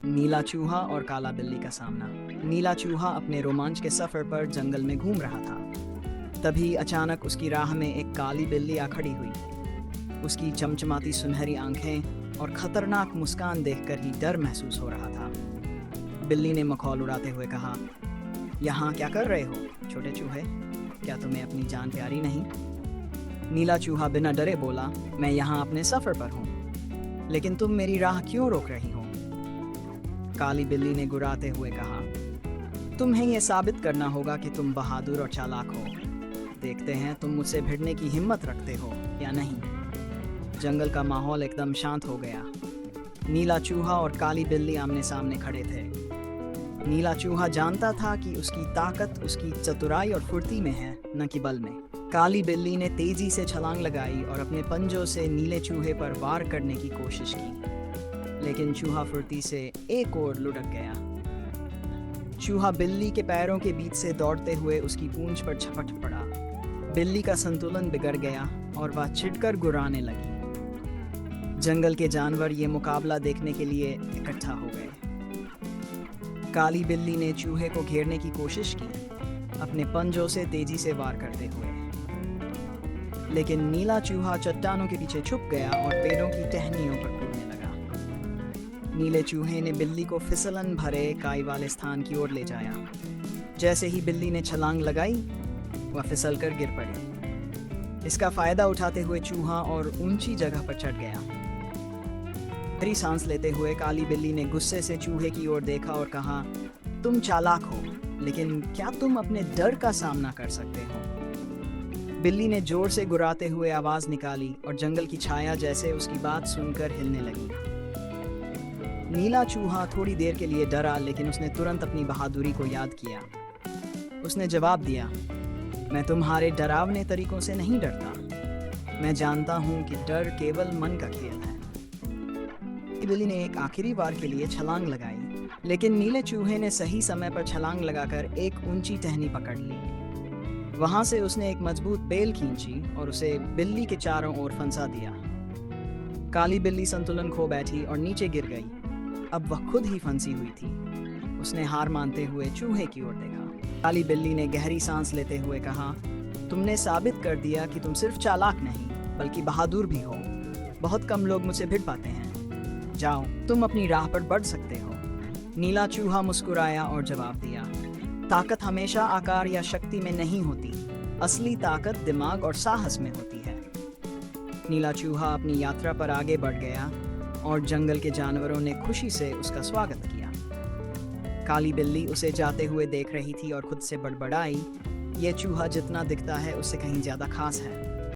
नीला चूहा और काला बिल्ली का सामना। नीला चूहा अपने रोमांच के सफर पर जंगल में घूम रहा था। तभी अचानक उसकी राह में एक काली बिल्ली आ खड़ी हुई। उसकी चमचमाती सुनहरी आंखें और खतरनाक मुस्कान देखकर ही डर महसूस हो रहा था। बिल्ली ने मखौल उड़ाते हुए कहा, यहाँ क्या कर रहे हो छोटे चूहे? क्या तुम्हें अपनी जान प्यारी नहीं? नीला चूहा बिना डरे बोला, मैं यहाँ अपने सफर पर हूँ, लेकिन तुम मेरी राह क्यों रोक रही हो? काली बिल्ली ने गुर्राते हुए कहा, तुम्हें यह साबित करना होगा कि तुम बहादुर और चालाक हो। देखते हैं तुम मुझसे भिड़ने की हिम्मत रखते हो या नहीं। जंगल का माहौल एकदम शांत हो गया। नीला चूहा और काली बिल्ली आमने सामने खड़े थे। नीला चूहा जानता था कि उसकी ताकत उसकी चतुराई और फुर्ती में है, न कि बल में। काली बिल्ली ने तेजी से छलांग लगाई और अपने पंजों से नीले चूहे पर वार करने की कोशिश की, लेकिन चूहा फुर्ती से एक ओर लुढ़क गया। चूहा बिल्ली के पैरों के बीच से दौड़ते हुए उसकी पूंछ पर झपट पड़ा। बिल्ली का संतुलन बिगड़ गया और वह चिढ़कर गुर्राने लगी। जंगल के जानवर ये मुकाबला देखने के लिए इकट्ठा हो गए। काली बिल्ली ने चूहे को घेरने की कोशिश की, अपने पंजों से तेजी से वार करते हुए, लेकिन नीला चूहा चट्टानों के पीछे छुप गया और पेड़ों की टहनियों पर कूदने लगा। नीले चूहे ने बिल्ली को फिसलन भरे काई वाले स्थान की ओर ले जाया। जैसे ही बिल्ली ने छलांग लगाई, वह फिसलकर गिर पड़ी। इसका फायदा उठाते हुए चूहा और ऊंची जगह पर चढ़ गया। गहरी सांस लेते हुए काली बिल्ली ने गुस्से से चूहे की ओर देखा और कहा, तुम चालाक हो, लेकिन क्या तुम अपने डर का सामना कर सकते हो? बिल्ली ने जोर से गुर्राते हुए आवाज निकाली और जंगल की छाया जैसे उसकी बात सुनकर हिलने लगी। नीला चूहा थोड़ी देर के लिए डरा, लेकिन उसने तुरंत अपनी बहादुरी को याद किया। उसने जवाब दिया, मैं तुम्हारे डरावने तरीकों से नहीं डरता। मैं जानता हूँ कि डर केवल मन का खेल है। बिल्ली ने एक आखिरी बार के लिए छलांग लगाई, लेकिन नीले चूहे ने सही समय पर छलांग लगाकर एक ऊंची टहनी पकड़ ली। वहां से उसने एक मजबूत बेल खींची और उसे बिल्ली के चारों ओर फंसा दिया। काली बिल्ली संतुलन खो बैठी और नीचे गिर गई। अब वह खुद ही फंसी हुई थी। उसने हार मानते हुए चूहे की ओर देखा। काली बिल्ली ने गहरी सांस लेते हुए कहा, तुमने साबित कर दिया कि तुम सिर्फ चालाक नहीं बल्कि बहादुर भी हो। बहुत कम लोग मुझसे भिड़ पाते हैं। जाओ, तुम अपनी राह पर बढ़ सकते हो। नीला चूहा मुस्कुराया और जवाब दिया, ताकत हमेशा आकार या शक्ति में नहीं होती। असली ताकत दिमाग और साहस में होती है। नीला चूहा अपनी यात्रा पर आगे बढ़ गया और जंगल के जानवरों ने खुशी से उसका स्वागत किया। काली बिल्ली उसे जाते हुए देख रही थी और खुद से बड़बड़ाई, ये चूहा जितना दिखता है उससे कहीं ज्यादा खास है।